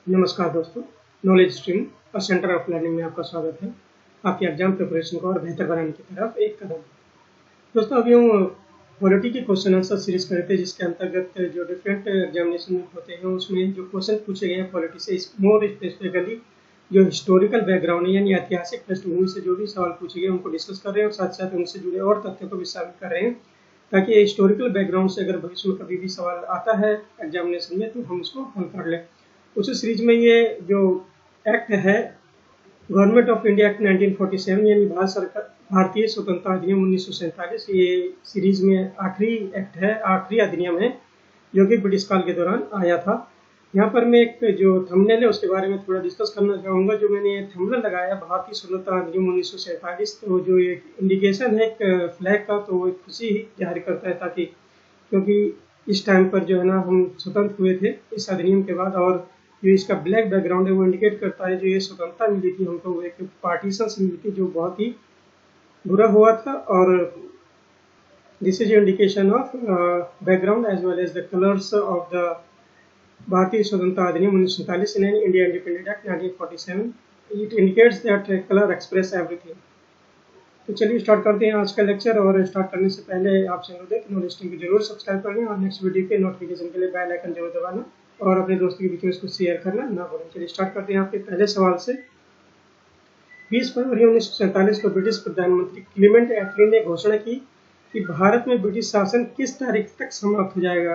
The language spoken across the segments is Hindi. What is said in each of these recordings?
नमस्कार दोस्तों, नॉलेज स्ट्रीम और सेंटर ऑफ लर्निंग में आपका स्वागत है। आपकी एग्जाम प्रिपरेशन को और बेहतर बनाने की तरफ एक कदम। दोस्तों, अभी हम पॉलिटी के क्वेश्चन आंसर सीरीज कर रहे थे, जिसके अंतर्गत जो डिफरेंट एग्जामिनेशन होते हैं उसमें जो क्वेश्चन पूछे गए हैं पॉलिटी से, मोर स्पेसिफिकली जो हिस्टोरिकल बैकग्राउंड है यानी ऐतिहासिक पृष्ठभूमि से जो भी सवाल पूछे गए उनको डिस्कस कर रहे हैं और साथ साथ उनसे जुड़े और तथ्यों को भी शामिल कर रहे हैं, ताकि हिस्टोरिकल बैकग्राउंड से अगर भविष्य में कभी भी सवाल आता है एग्जामिनेशन में तो हम उसको हल कर लें। उसी सीरीज में ये जो एक्ट है गवर्नमेंट ऑफ इंडिया एक्ट 1947 यानी भारतीय स्वतंत्रता अधिनियम 1947, ये सीरीज में आखिरी एक्ट है, आखिरी अधिनियम है जो कि ब्रिटिश काल के दौरान आया था। यहाँ पर मैं एक जो थंबनेल है उसके बारे में थोड़ा डिस्कस करना चाहूँगा। जो मैंने थंबनेल लगाया भारतीय स्वतंत्रता अधिनियम 1947, तो जो एक इंडिकेशन है एक फ्लैग का, तो वो एक खुशी जाहिर करता है, ताकि क्योंकि इस टाइम पर जो है ना हम स्वतंत्र हुए थे इस अधिनियम के बाद, और जो इसका ब्लैक बैकग्राउंड है वो इंडिकेट करता है जो ये स्वतंत्रता मिली थी हमको वो एक पार्टीशन से मिली थी जो बहुत ही बुरा हुआ था। और this is indication of background as well as the colours of the भारतीय स्वतंत्रता अधिनियम 1947 in India independent act 1947। It indicates that colour express everything. तो चलिए स्टार्ट करते हैं आज का लेक्चर। और स्टार्ट करने से पहले आपसे अनुरोध है कि नॉलेज स्ट्रीम को जरूर सब्सक्राइब कर लें और नेक्स्ट वीडियो के नोटिफिकेशन के लिए बेल आइकन जरूर दबाना और अपने दोस्तों के बीच में इसको शेयर करना ना भूलें। चलिए स्टार्ट करते हैं आपके पहले सवाल से। 20 फरवरी 1947 को ब्रिटिश प्रधानमंत्री क्लीमेंट एटली ने घोषणा की कि भारत में ब्रिटिश शासन किस तारीख तक समाप्त हो जाएगा।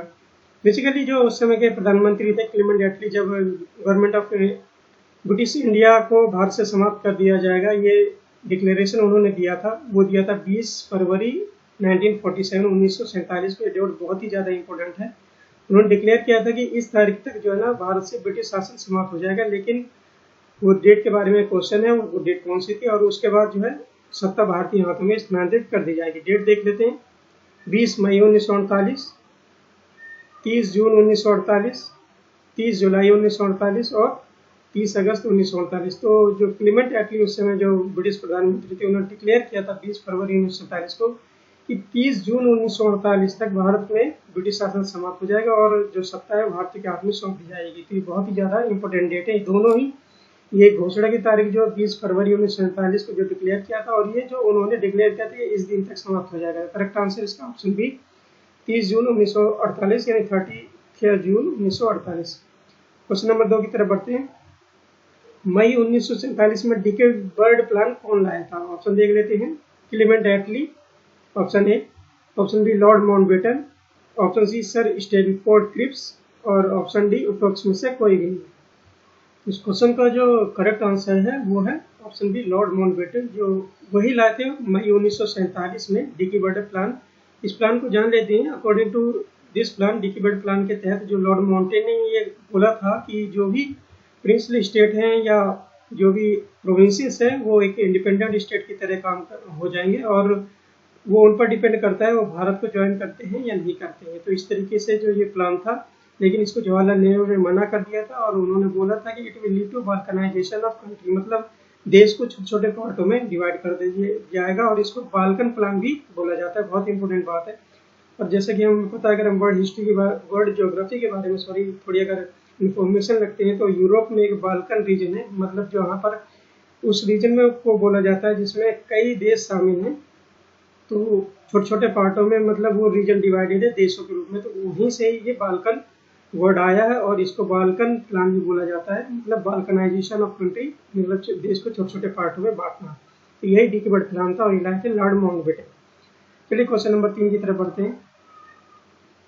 बेसिकली जो उस समय के प्रधानमंत्री थे क्लीमेंट एटली, जब गवर्नमेंट ऑफ ब्रिटिश इंडिया को भारत से समाप्त कर दिया जाएगा ये डिक्लेरेशन उन्होंने दिया था, वो दिया था 20 फरवरी 1947 को। डेट बहुत ही ज़्यादा इंपॉर्टेंट है। उन्होंने डिक्लेयर किया था कि इस तारीख तक जो है ना भारत से ब्रिटिश शासन समाप्त हो जाएगा, लेकिन वो डेट के बारे में क्वेश्चन है, वो डेट कौन सी थी और उसके बाद जो है सत्ता भारतीय हाथों में स्थानांतरित कर दी जाएगी। डेट देख लेते हैं। 20 मई 1948, 30 जून 1948, 30 जुलाई 1948 और 30 अगस्त 1948। तो जो क्लीमेंट एटली उस समय जो ब्रिटिश प्रधानमंत्री थे उन्होंने डिक्लेयर किया था 20 फरवरी 1947 को कि 30 जून 1948 तक भारत में ब्रिटिश शासन समाप्त हो जाएगा और जो सत्ता है भारतीय के हाथ में सौंप दी जाएगी। तो ये बहुत ही ज़्यादा इंपॉर्टेंट डेट है दोनों ही। ये घोषणा की तारीख जो 20 फरवरी 1947 को जो डिक्लेयर किया था और ये जो उन्होंने डिक्लेयर किया था इस दिन तक समाप्त हो जाएगा। करेक्ट आंसर इसका ऑप्शन बी 30 जून 1948 यानी 30 जून 1948। क्वेश्चन नंबर 2 की तरफ बढ़ते हैं। मई 1947 में डिके बर्ड प्लान कौन लाया था? ऑप्शन देख लेते हैं। Clement Attlee, option A, option B Lord Mountbatten, option C sir Stanford Cripps और ऑप्शन डी उपरोक्त में से कोई भी नहीं। इस क्वेश्चन का जो करेक्ट आंसर है वो है ऑप्शन बी लॉर्ड माउंटबेटन, जो वही लाए थे मई 1947 में डिकी बर्ड प्लान। इस प्लान को जान लेते हैं। According to this plan, Dickie Bird plan के तहत जो लॉर्ड माउंटेन ने ये बोला था कि जो भी प्रिंसली स्टेट हैं या जो भी प्रोविंसेस हैं वो एक इंडिपेंडेंट स्टेट की तरह काम हो जाएंगे और वो उन पर डिपेंड करता है वो भारत को ज्वाइन करते हैं या नहीं करते हैं। तो इस तरीके से जो ये प्लान था, लेकिन इसको जवाहरलाल नेहरू ने मना कर दिया था और उन्होंने बोला था कि it will lead to balkanisation of country, मतलब देश को छोटे छोटे पार्टों में डिवाइड कर दिया जाएगा और इसको बाल्कन प्लान भी बोला जाता है। बहुत इंपॉर्टेंट बात है। और जैसे कि हमें पता है, अगर हम वर्ल्ड हिस्ट्री के वर्ल्ड ज्योग्राफी के बारे में थोड़ी अगर इंफॉर्मेशन रखते हैं तो यूरोप में एक बाल्कन रीजन है, मतलब जो यहाँ पर उस रीजन में को बोला जाता है जिसमें कई देश शामिल हैं। तो छोटे छोटे पार्टों में मतलब वो रीजन डिवाइडेड है देशों के रूप में, तो वहीं से ये बाल्कन वर्ड आया है और इसको बाल्कन प्लान भी बोला जाता है, मतलब बाल्कनाइजेशन ऑफ कंट्री, मतलब देश को छोटे छोटे पार्टों में बांटना। तो यही डिकी बर्ड प्लान था और ये लाए थे लॉर्ड माउंटबेटन। चलिए क्वेश्चन नंबर 3 की तरफ बढ़ते हैं।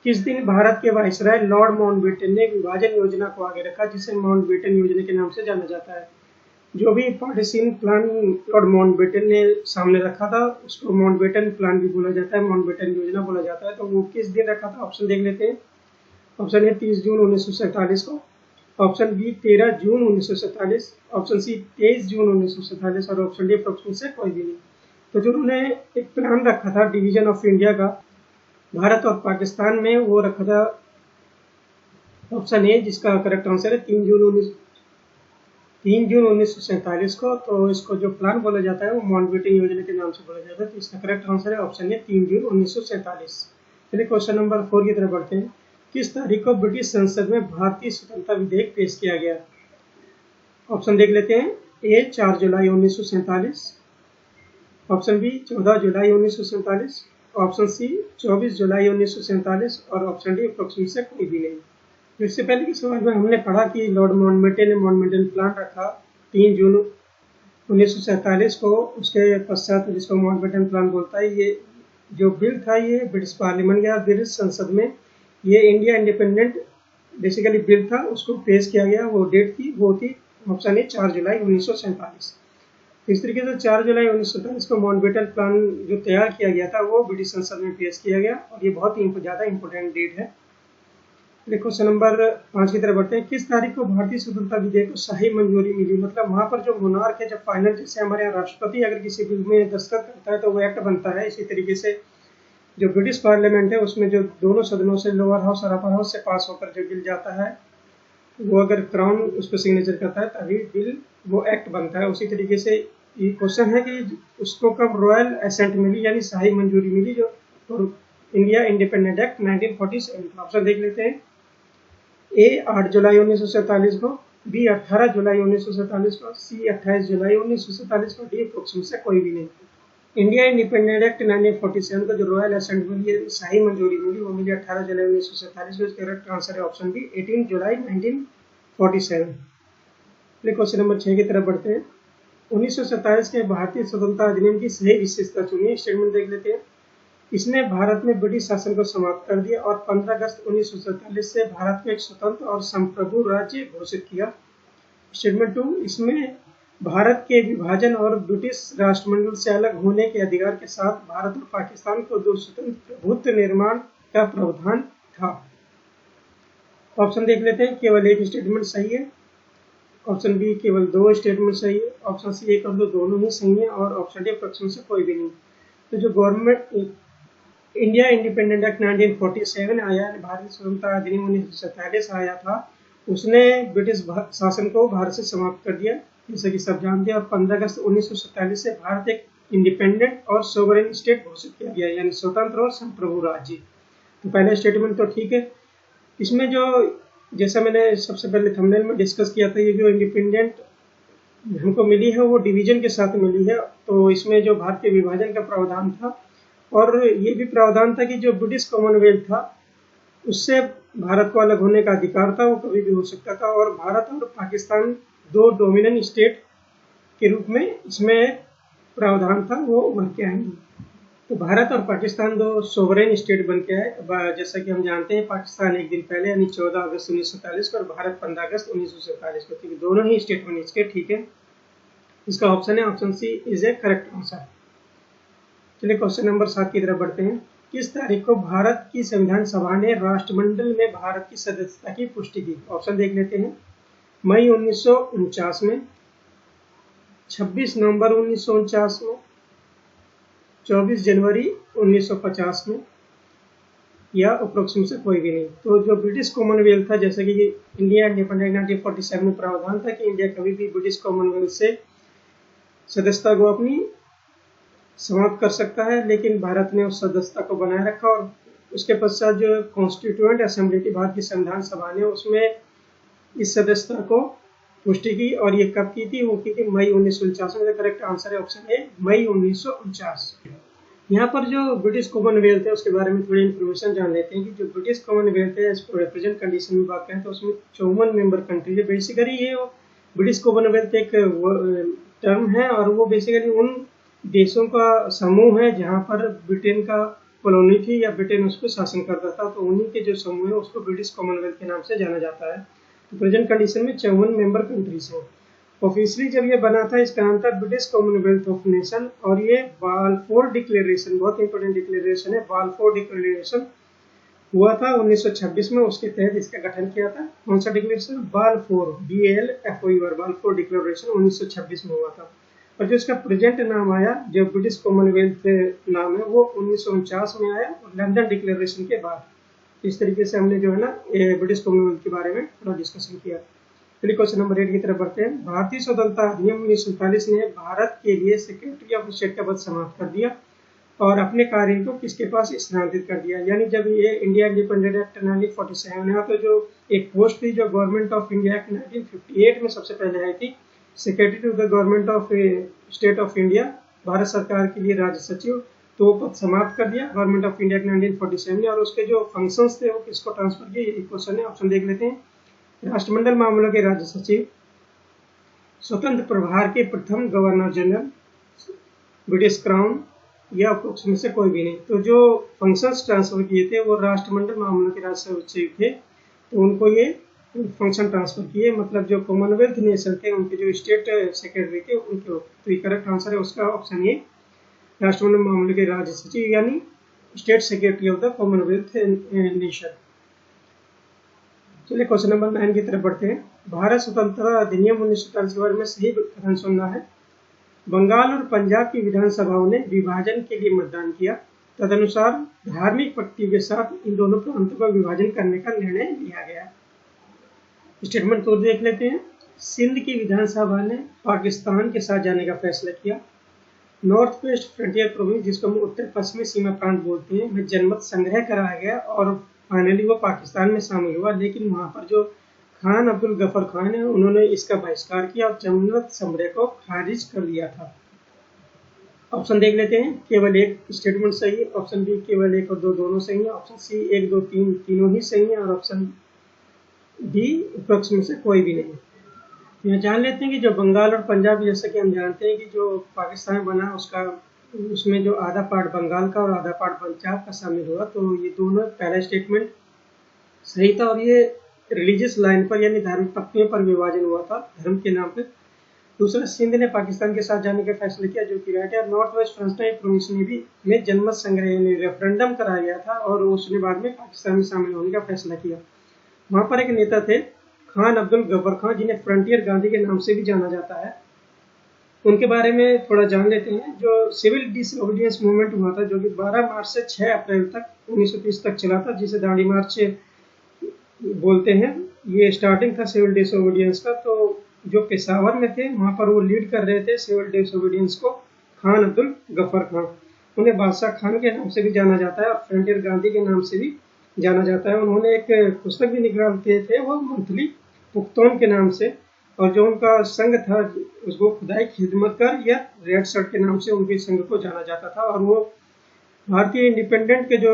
किस दिन भारत के वायसराय लॉर्ड माउंटबेटन ने विभाजन योजना को आगे रखा, जिसे माउंटबेटन योजना के नाम से जाना जाता है? जो भी पार्टीशन प्लान लॉर्ड माउंटबेटन ने सामने रखा था उसको माउंटबेटन प्लान भी बोला जाता है, माउंटबेटन योजना बोला जाता है। तो वो किस दिन रखा था? ऑप्शन देख लेते हैं। ऑप्शन ए 30 जून 1947 को, ऑप्शन बी 13 जून 1947, ऑप्शन सी 23 जून 1947 और ऑप्शन डी अप्रोक्सीमेट से कोई भी नहीं। तो जो उन्होंने एक प्लान रखा था डिवीजन ऑफ इंडिया का भारत और पाकिस्तान में, वो रखा था ऑप्शन ए, जिसका करेक्ट आंसर है 3 जून 1947 को। तो इसको जो प्लान बोला जाता है वो माउंटबेटन योजना के नाम से बोला जाता है। तो इसका करेक्ट आंसर है ऑप्शन ए 3 जून 1947। चलिए क्वेश्चन नंबर 4 की तरफ बढ़ते हैं। किस तारीख को ब्रिटिश संसद में भारतीय स्वतंत्रता विधेयक पेश किया गया? ऑप्शन देख लेते हैं। ए 4 जुलाई 1947, ऑप्शन बी 14 जुलाई 1947, ऑप्शन सी 24 जुलाई 1947 और ऑप्शन डी अप्रोक्सीमेट से कोई भी नहीं। तो इससे पहले के सवाल में हमने पढ़ा कि लॉर्ड माउंटबेटन ने माउंटबेटन प्लान रखा 3 जून 1947 को। उसके पश्चात जिसको माउंटबेटन प्लान बोलता है, ये जो बिल था ये ब्रिटिश पार्लियामेंट या ब्रिटिश संसद में ये इंडिया इंडिपेंडेंट बेसिकली बिल था, उसको पेश किया गया। वो डेट थी वो थी ऑप्शन ए 4 जुलाई 1947। इस तरीके से 4 जुलाई 1947 को माउंटबेटन प्लान जो तैयार किया गया था वो ब्रिटिश संसद में पेश किया गया और ये बहुत ही ज़्यादा इंपॉर्टेंट डेट है। क्वेश्चन नंबर 5 की तरफ बढ़ते हैं। किस तारीख को भारतीय स्वतंत्रता विधेयक को सही मंजूरी मिली? मतलब वहाँ पर जो मोनार्क है, जब फाइनल, जैसे हमारे यहाँ राष्ट्रपति अगर किसी बिल में दस्तखत करता है तो वो एक्ट बनता है, इसी तरीके से जो ब्रिटिश पार्लियामेंट है उसमें जो दोनों सदनों से, लोअर हाउस और अपर हाउस से पास होकर जो बिल जाता है वो अगर क्राउन उस पर सिग्नेचर करता है तभी बिल वो एक्ट बनता है। उसी तरीके से ये क्वेश्चन है कि उसको कब रॉयल एसेंट मिली यानी शाही मंजूरी मिली जो इंडिया इंडिपेंडेंट एक्ट 1947। ऑप्शन देख लेते हैं। ए 8 जुलाई 1947 को, बी 18 जुलाई 1947 को, सी 28 जुलाई 1947 को, डी अप्रोक्सीमेट से कोई भी नहीं। इंडिया इंडिपेंडेंट एक्ट 1947 का जो रॉयल असेंट मिली है, शाही मंजूरी मिली, वो मिली 18 जुलाई 1947 को। इसका करेक्ट आंसर है ऑप्शन बी 18 जुलाई 1947। क्वेश्चन नंबर 6 की तरफ बढ़ते हैं। 1927 के भारतीय स्वतंत्रता अधिनियम की सही विशेषता चुनिए। स्टेटमेंट देख लेते हैं। इसने भारत में ब्रिटिश शासन को समाप्त कर दिया और 15 अगस्त 1947 से भारत को एक स्वतंत्र और संप्रभु राज्य घोषित किया। स्टेटमेंट 2, इसमें भारत के विभाजन और ब्रिटिश राष्ट्रमंडल से अलग होने के अधिकार के साथ भारत और पाकिस्तान को दो स्वतंत्र प्रभुत्व निर्माण का प्रावधान था। ऑप्शन देख लेते हैं। केवल एक स्टेटमेंट सही है, ऑप्शन बी केवल 2 स्टेटमेंट सही है, ऑप्शन सी 1 और 2 दोनों ही सही है और ऑप्शन डी अप्रोक्सीमेट से कोई भी नहीं। तो जो गवर्नमेंट इंडिया इंडिपेंडेंट एक्ट 1947 आया, भारतीय स्वतंत्रता अधिनियम 1947 आया था, उसने ब्रिटिश शासन को भारत से समाप्त कर दिया, जैसे कि सब जानते हैं। और 15 अगस्त 1947 से भारत एक इंडिपेंडेंट और सोवरेन स्टेट घोषित किया गया, यानी स्वतंत्र और संप्रभु राज्य। तो पहला स्टेटमेंट तो ठीक है। इसमें जो, जैसा मैंने सबसे पहले थंबनेल में डिस्कस किया था, ये जो इंडिपेंडेंट हमको मिली है वो डिवीजन के साथ मिली है। तो इसमें जो भारत के विभाजन का प्रावधान था और ये भी प्रावधान था कि जो ब्रिटिश कॉमनवेल्थ था उससे भारत को अलग होने का अधिकार था, वो कभी भी हो सकता था। और भारत और पाकिस्तान 2 डोमिनेंट स्टेट के रूप में इसमें प्रावधान था, वो उभर के आएंगे। तो भारत और पाकिस्तान 2 सोवरेन स्टेट बन के आए। जैसा कि हम जानते हैं, पाकिस्तान एक दिन पहले यानी 14 अगस्त 1947 को और भारत 15 अगस्त 1947 को, ठीक है, दोनों ही स्टेट बने इसके, ठीक है। इसका ऑप्शन है option C is a correct answer. चलिए क्वेश्चन नंबर 7 की तरफ बढ़ते हैं। किस तारीख को भारत की संविधान सभा ने राष्ट्रमंडल में भारत की सदस्यता की पुष्टि की? ऑप्शन देख लेते हैं। मई 1949 में, 26 नवंबर 1949 में, 24 जनवरी 1950 में, या अप्रोक्सीमेट से कोई भी नहीं। तो जो ब्रिटिश कॉमनवेल्थ था, जैसे कि इंडिया इंडिपेंडेंट 1947 में प्रावधान था कि इंडिया कभी भी ब्रिटिश कॉमनवेल्थ से सदस्यता को अपनी समाप्त कर सकता है, लेकिन भारत ने उस सदस्यता को बनाए रखा। और उसके पश्चात जो कॉन्स्टिट्यूएंट असेंबली थी भारत की संविधान सभा ने, उसमें इस सदस्यता को पुष्टि की। और ये कब की थी? वो की थी मई 1949 में। करेक्ट आंसर है ऑप्शन ए मई 1949। यहाँ पर जो ब्रिटिश कॉमनवेल्थ है उसके बारे में थोड़ी इन्फॉर्मेशन जान लेते हैं कि जो ब्रिटिश कॉमनवेल्थ है इसको रिप्रेजेंट कंडीशन में बात करें तो उसमें 54 मेंबर कंट्री है। बेसिकली ये ब्रिटिश कॉमनवेल्थ एक टर्म है और वो बेसिकली उन देशों का समूह है जहाँ पर ब्रिटेन का कॉलोनी थी या ब्रिटेन उसको शासन करता था, तो उन्हीं के जो समूह है उसको ब्रिटिश कॉमनवेल्थ के नाम से जाना जाता है। तो प्रेजेंट कंडीशन में 54 मेंबर कंट्रीज हैं। ऑफिशियली जब ये बना था इसका नाम था ब्रिटिश कॉमनवेल्थ ऑफ नेशन और ये बालफोर डिक्लेरेशन, बहुत इंपॉर्टेंट डिक्लेरेशन है, बालफोर डिक्लेरेशन हुआ था 1926 में। उसके तहत इसका गठन किया था। कौन सा declaration? Balfour, BALFOR, Balfour declaration 1926 में हुआ था। और जो इसका प्रेजेंट नाम आया, जो ब्रिटिश कॉमनवेल्थ नाम है, वो 1949 में आया और लंदन डिक्लेरेशन के बाद। इस तरीके से हमने जो है ना ब्रिटिश कॉमनवेल्थ के बारे में थोड़ा डिस्कशन किया। चलिए क्वेश्चन नंबर 8 की तरफ बढ़ते हैं। भारतीय स्वतंत्रता अधिनियम 1947 ने भारत के लिए सेक्रेटरी ऑफ स्टेट का पद समाप्त कर दिया और अपने कार्य को किसके पास स्थानांतरित कर दिया। यानी जब ये इंडिया इंडिपेंडेंट एक्ट 1947 है तो जो एक पोस्ट थी जो गवर्नमेंट ऑफ इंडिया एक्ट 1958 में सबसे पहले आई थी, secretary to the government of state of India, Bharat सरकार के लिए राज्य सचिव, तो पद समाप्त कर दिया गवर्नमेंट ऑफ इंडिया एक्ट 1947 ने। और उसके जो फंक्शंस थे वो किसको ट्रांसफर किए, ये क्वेश्चन है। ऑप्शन देख लेते हैं। राष्ट्रमंडल मामलों के राज्य सचिव, स्वतंत्र प्रभार के प्रथम गवर्नर जनरल, ब्रिटिश क्राउन, या उसमें से कोई भी नहीं। तो जो फंक्शंस ट्रांसफर किए थे वो राष्ट्रमंडल मामलों के राज्य सचिव थे, तो उनको ये फंक्शन ट्रांसफर किए। मतलब जो कॉमनवेल्थ नेशन थे उनके जो स्टेट सेक्रेटरी थे उनके। तो ये करेक्ट आंसर है उसका ऑप्शन ए, राष्ट्रमंडल मामलों के राज्य सचिव यानी state secretary of the Commonwealth nation. चलिए क्वेश्चन नंबर 9 की तरफ बढ़ते हैं। भारत स्वतंत्रता अधिनियम 1947 के बारे में सही कथन सुनना है। बंगाल और पंजाब की विधानसभाओं ने विभाजन के लिए मतदान किया। तदनुसार धार्मिक पट्टी के साथ इन दोनों प्रांतों का विभाजन करने का निर्णय लिया गया। स्टेटमेंट तो देख लेते हैं। सिंध की विधानसभा ने पाकिस्तान के साथ जाने का फैसला किया। नॉर्थ वेस्ट फ्रंटियर प्रोविंस, जिसको हम उत्तर पश्चिमी सीमा प्रांत बोलते हैं, में जनमत संग्रह कराया गया और फाइनली वो पाकिस्तान में शामिल हुआ। लेकिन वहां पर जो खान अब्दुल गफर खान है उन्होंने इसका बहिष्कार किया और जनमत संग्रह को खारिज कर दिया था। ऑप्शन देख लेते हैं। केवल एक स्टेटमेंट सही है, ऑप्शन बी केवल एक और दो दोनों सही है, ऑप्शन सी 1, 2, 3 तीनों ही सही है, और ऑप्शन डी उपरोक्त में से कोई भी नहीं। यहाँ जान लेते हैं कि जो बंगाल और पंजाब, जैसा कि हम जानते हैं कि जो पाकिस्तान बना उसमें जो आधा पार्ट बंगाल का और आधा पार्ट पंजाब का शामिल हुआ। तो ये दोनों, पहला स्टेटमेंट सही था और ये रिलीजियस लाइन पर यानी धार्मिक पट्टियों पर विभाजन हुआ था धर्म के नाम पर। दूसरा, सिंध ने पाकिस्तान के साथ जाने का फैसला किया, जो कि राइट है। नॉर्थ वेस्ट फ्रंटियर प्रोविंस ने भी में जनमत संग्रह यानी रेफरेंडम कराया गया था और उसने बाद में पाकिस्तान में शामिल होने का फैसला किया। वहां पर एक नेता थे खान अब्दुल गफर खान, जिन्हें फ्रंटियर गांधी के नाम से भी जाना जाता है। उनके बारे में थोड़ा जान लेते हैं। जो सिविल डिसओबीडियंस मूवमेंट हुआ था, जो कि 12 मार्च से 6 अप्रैल तक 1930 तक चला था, जिसे दांडी मार्च बोलते हैं, ये स्टार्टिंग था सिविल डिसओबीडियंस का। तो जो पेशावर में थे वहां पर वो लीड कर रहे थे सिविल डिसओबीडियंस को खान अब्दुल गफर खान। उन्हें बादशाह खान के नाम से भी जाना जाता है और फ्रंटियर गांधी के नाम से भी जाना जाता है। उन्होंने एक पुस्तक भी निकालते थे, वो मंथली पुख्तौन के नाम से, और जो उनका संघ था उसको खुदाई खिदमत कर या रेड शर्ट के नाम से उनके संघ को जाना जाता था। और वो भारतीय इंडिपेंडेंट के जो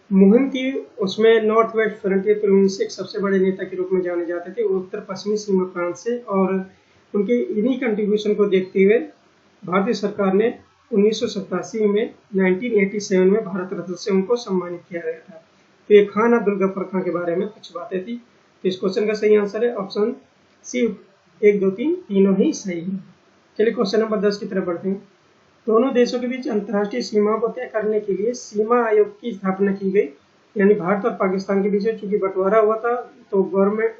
मुहिम थी उसमें नॉर्थ वेस्ट फ्रंटियर प्रोविंस से एक सबसे बड़े नेता के रूप में जाने जाते थे, वो उत्तर पश्चिमी सीमा प्रांत से। और उनके इन्हीं कंट्रीब्यूशन को देखते हुए भारतीय सरकार ने 1987 में 1987 में भारत रत्न से उनको सम्मानित किया गया था। तो ये खान अब्दुल गफर खान के बारे में कुछ बातें थी। तो इस क्वेश्चन का सही आंसर है ऑप्शन सी, 1, 2, 3 तीनों ही सही है। चलिए क्वेश्चन नंबर 10 की तरफ बढ़ते हैं। दोनों देशों के बीच अंतर्राष्ट्रीय सीमाओं को तय करने के लिए सीमा आयोग की स्थापना की गई। यानी भारत और पाकिस्तान के बीच चूंकि बंटवारा हुआ था, तो गवर्नमेंट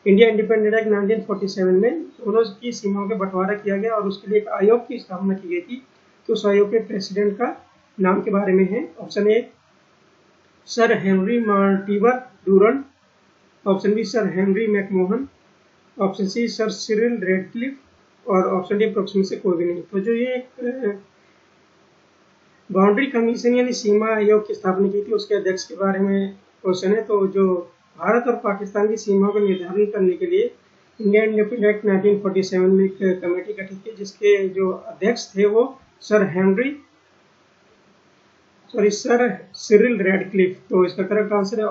इंडिया इंडिपेंडेंट एक्ट 1947 में दोनों की सीमाओं का बंटवारा किया गया और उसके लिए एक आयोग की स्थापना की गई थी। तो उस आयोग के प्रेसिडेंट का नाम के बारे में है। Option A Sir Henry Mortimer Durand, option B Sir Henry McMahon, option C sir Cyril Radcliffe, और ऑप्शन डी अप्रोक्स से कोई भी नहीं। तो जो ये एक बाउंड्री कमीशन यानी सीमा आयोग की स्थापना की थी उसके अध्यक्ष के बारे में क्वेश्चन है। तो जो भारत और पाकिस्तान की सीमाओं का निर्धारण करने के लिए इंडिया इंडिपेंडेंट एक्ट 1947 में एक कमेटी गठित की, जिसके जो अध्यक्ष थे वो सर सिरिल रेडक्लिफ। तो इसका करेक्ट आंसर है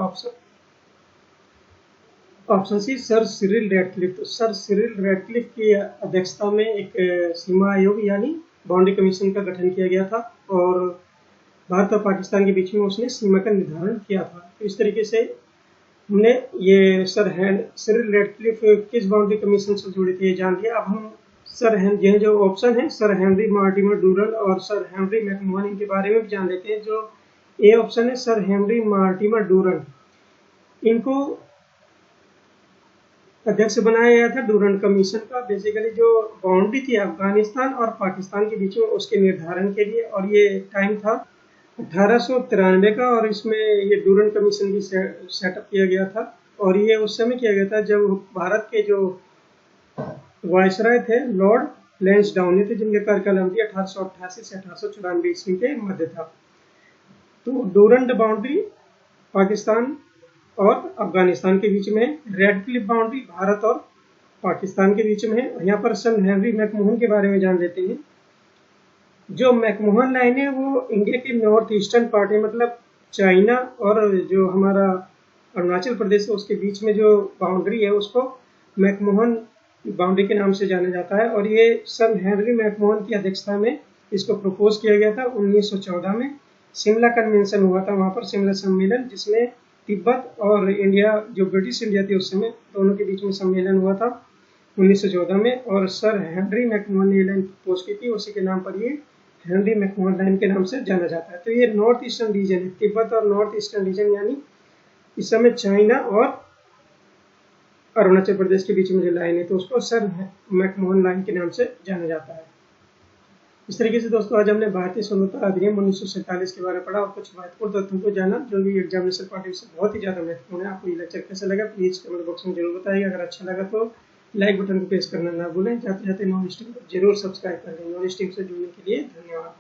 option C sir Cyril Radcliffe. तो सर सिरिल रेडक्लिफ की अध्यक्षता में एक सीमा आयोग यानी बाउंड्री कमीशन का गठन किया गया था और भारत और पाकिस्तान के बीच में उसने सीमा का निर्धारण किया था। तो इस तरीके से हमने ये सिरिल रेडक्लिफ किस बाउंड्री कमीशन से जुड़े थे ये जान लिया। अब हम जो ऑप्शन है सर हेनरी मार्टिमर डूरन और सर हेनरी मैकमोहन, इनके बारे में भी जान लेते हैं। जो ए ऑप्शन है सर हेनरी मार्टिमर डूरन, इनको अध्यक्ष बनाया गया था डूरन कमीशन का। बेसिकली जो बाउंड्री थी अफगानिस्तान और पाकिस्तान के बीच में उसके निर्धारण के लिए, और ये टाइम था 1893 का, और इसमें ये डूरन कमीशन भी सेटअप किया गया था। और ये उस समय किया गया था जब भारत के जो वायसराय थे लॉर्ड लैंसडाउन थे, जिनका कार्यकाल अवधि 1888 से 1894 ईस्वी के मध्य था। तो डूरंड बाउंड्री पाकिस्तान और अफगानिस्तान के बीच में, रेड क्लिफ बाउंड्री भारत और पाकिस्तान के बीच में है। यहाँ पर सर हेनरी मैकमोहन के बारे में जान लेते हैं। जो मैकमोहन लाइन है वो इंडिया के नॉर्थ ईस्टर्न पार्ट है, मतलब चाइना और जो हमारा अरुणाचल प्रदेश है उसके बीच में जो बाउंड्री है उसको मैकमोहन बाउंड्री के नाम से जाना जाता है। और ये सर हेनरी मैकमोहन की अध्यक्षता में इसको प्रपोज किया गया था 1914 में। शिमला कन्वेंशन हुआ था वहाँ पर, शिमला सम्मेलन, जिसमें तिब्बत और इंडिया, जो ब्रिटिश इंडिया थी उस समय, दोनों के बीच में सम्मेलन हुआ था 1914 में। और सर हेनरी मैकमोहन ने लाइन प्रपोज की थी, उसी के नाम पर ये हेनरी मैकमोहन लाइन के नाम से जाना जाता है। तो ये नॉर्थ ईस्टर्न रीजन है, तिब्बत और नॉर्थ ईस्टर्न रीजन, यानी इस समय चाइना और अरुणाचल प्रदेश के बीच में जो लाइन है तो उसको सर मैकमोहन लाइन के नाम से जाना जाता है। इस तरीके से दोस्तों आज हमने भारतीय स्वतंत्रता अधिनियम 1947 के बारे में पढ़ा और कुछ महत्वपूर्ण तथ्यों को जाना जो भी एग्जामिनेशन पॉइंट ऑफ व्यू से बहुत ही ज्यादा महत्वपूर्ण है। आपको ये लेक्चर कैसा लगा प्लीज कमेंट बॉक्स में जरूर बताइए। अगर अच्छा लगा तो लाइक बटन को प्रेस करना ना भूलें। जाते जाते नॉन स्टिंग को जरूर सब्सक्राइब कर लें। नॉन स्टिंग से जुड़ने के लिए धन्यवाद।